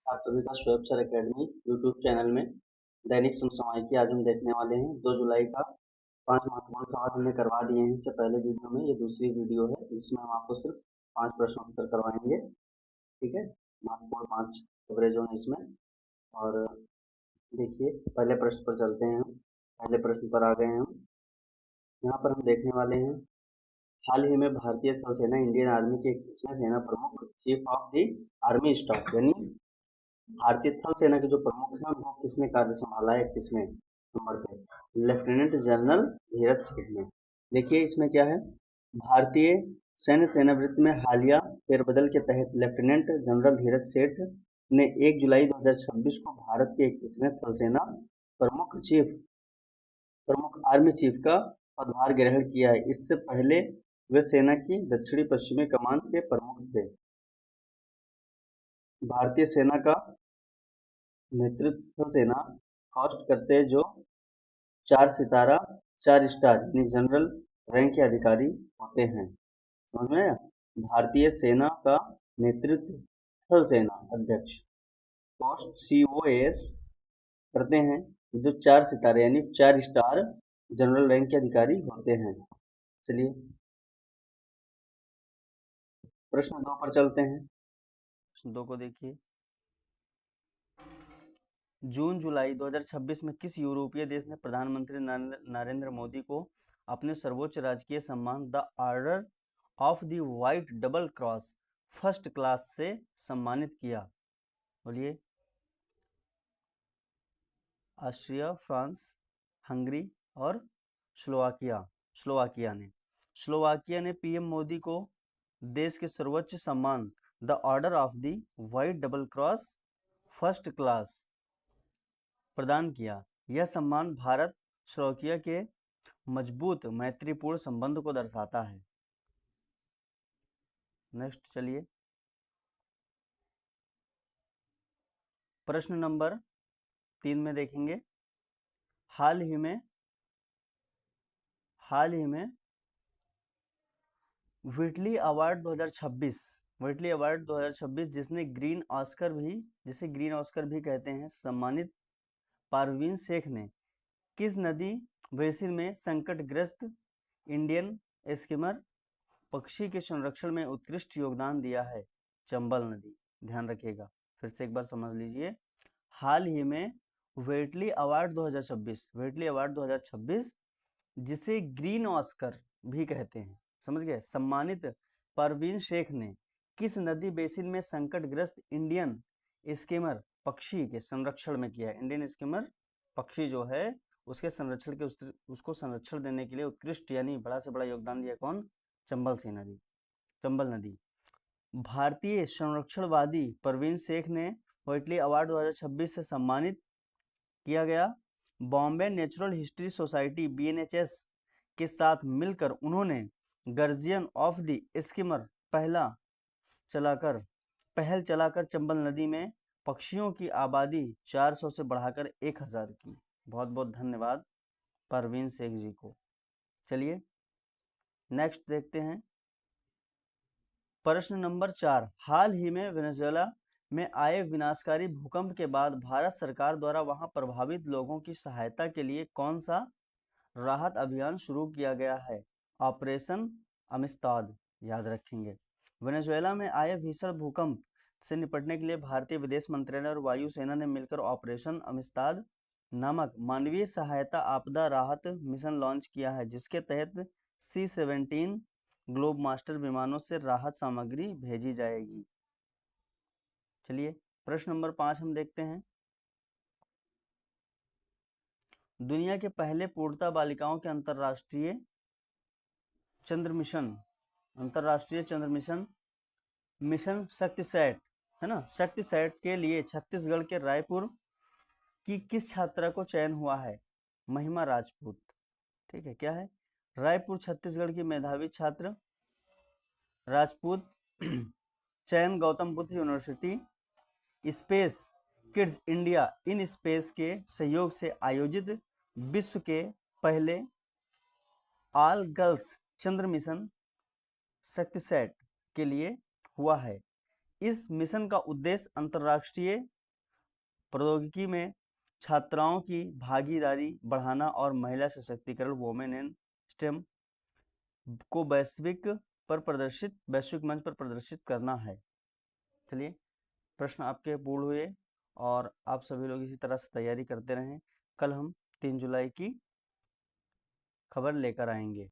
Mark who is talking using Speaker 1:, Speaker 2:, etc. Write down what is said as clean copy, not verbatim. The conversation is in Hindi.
Speaker 1: आप सभी का Shoaib sir academy YouTube channel में दैनिक समसामयिकी आज हम देखने वाले हैं 2 जुलाई का 5 महत्वपूर्ण सवाल हमने करवा दिए हैं इससे पहले वीडियो में। ये दूसरी वीडियो है जिसमें हम आपको सिर्फ 5 प्रश्न उत्तर करवाएंगे। ठीक है, महत्वपूर्ण 5 कवरेज होंगे इसमें। और देखिए, पहले प्रश्न पर चलते हैं हम। पहले प्रश्न पर आ गए हैं हम। यहाँ पर हम देखने वाले हैं, हाल ही में भारतीय थल सेना इंडियन आर्मी के 21वें सेना प्रमुख chief of the army staff यानी भारतीय थल सेना के जो प्रमुख हैं वो किसने कार्य संभाला है 21वें नंबर पे? लेफ्टिनेंट जनरल धीरज सेठ ने। देखिए इसमें क्या है, भारतीय सैन्य सेनावृत्ति में हालिया फेरबदल के तहत लेफ्टिनेंट जनरल धीरज सेठ ने 1 जुलाई 2026 को भारत के 21वें थल सेना प्रमुख आर्मी चीफ का पदभार ग्रहण किया है। इससे पहले वे सेना की दक्षिणी पश्चिमी कमान के प्रमुख थे। भारतीय सेना का नेतृत्व थल सेना कास्ट करते हैं जो 4 सितारा 4 स्टार यानी जनरल रैंक के अधिकारी होते हैं। समझ में आया? भारतीय सेना का नेतृत्व थल सेना अध्यक्ष पोस्ट COAS करते हैं जो 4 सितारे यानी 4 स्टार जनरल रैंक के अधिकारी होते हैं। चलिए प्रश्न 2 पर चलते हैं। प्रश्न 2 को देखिए, जून जुलाई 2026 में किस यूरोपीय देश ने प्रधानमंत्री नरेंद्र मोदी को अपने सर्वोच्च राजकीय सम्मान the order of the white double cross first class से सम्मानित किया? बोलिए। ऑस्ट्रिया, फ्रांस, हंगरी और स्लोवाकिया ने पीएम मोदी को देश के सर्वोच्च सम्मान the order of the white double cross first class प्रदान किया। यह सम्मान भारत स्लोवाकिया के मजबूत मैत्रीपूर्ण संबंध को दर्शाता है। नेक्स्ट चलिए, प्रश्न नंबर 3 में देखेंगे, हाल ही में व्हिटली अवार्ड 2026 जिसे ग्रीन ऑस्कर भी कहते हैं, सम्मानित परवीन शेख ने किस नदी बेसिन में संकटग्रस्त इंडियन स्किमर पक्षी के संरक्षण में उत्कृष्ट योगदान दिया है? चंबल नदी। ध्यान रखिएगा, फिर से एक बार समझ लीजिए। हाल ही में व्हिटली अवार्ड 2026 जिसे ग्रीन ऑस्कर भी कहते हैं, समझ गए, सम्मानित परवीन शेख ने किस नदी बेसिन में संकटग्रस्त इंडियन स्किमर पक्षी के संरक्षण में किया है? इंडियन स्किमर पक्षी जो है उसके संरक्षण के उसको संरक्षण देने के लिए उत्कृष्ट यानी बड़ा से बड़ा योगदान दिया कौन? चंबल नदी। भारतीय संरक्षणवादी परवीन शेख ने व्हिटली अवार्ड 2026 से सम्मानित किया गया। Bombay natural history society BNHS के साथ मिलकर उन्होंने गर्जियन ऑफ द स्किमर पहल चलाकर चंबल नदी में पक्षियों की आबादी 400 से बढ़ाकर 1000 की। बहुत बहुत धन्यवाद परवीन शेख जी को। चलिए नेक्स्ट देखते हैं, प्रश्न नंबर 4, हाल ही में वेनेजुएला में आए विनाशकारी भूकंप के बाद भारत सरकार द्वारा वहां प्रभावित लोगों की सहायता के लिए कौन सा राहत अभियान शुरू किया गया है? ऑपरेशन अमिस्ताद। याद रखेंगे, वेनेजुएला में आए भीषण भूकंप से निपटने के लिए भारतीय विदेश मंत्रालय और वायुसेना ने मिलकर ऑपरेशन अमिस्ताद नामक मानवीय सहायता आपदा राहत मिशन लॉन्च किया है, जिसके तहत C-17 ग्लोब मास्टर विमानों से राहत सामग्री भेजी जाएगी। चलिए प्रश्न नंबर 5 हम देखते हैं, दुनिया के पहले पूर्णतः बालिकाओं के अंतरराष्ट्रीय चंद्र मिशन मिशन शक्तिसैट है ना, शक्तिसैट के लिए छत्तीसगढ़ के रायपुर की किस छात्रा को चयन हुआ है? महिमा राजपूत। ठीक है, क्या है? रायपुर छत्तीसगढ़ की मेधावी छात्र राजपूत चयन Gautam Buddha university space kids India in space के सहयोग से आयोजित विश्व के पहले ऑल गर्ल्स चंद्र मिशन शक्तिसैट के लिए हुआ है। इस मिशन का उद्देश्य अंतर्राष्ट्रीय
Speaker 2: प्रौद्योगिकी में छात्राओं की भागीदारी बढ़ाना और महिला सशक्तिकरण वोमेन इन स्टेम को वैश्विक मंच पर प्रदर्शित करना है। चलिए, प्रश्न आपके पूर्ण हुए और आप सभी लोग इसी तरह से तैयारी करते रहें। कल हम 3 जुलाई की खबर लेकर आएंगे।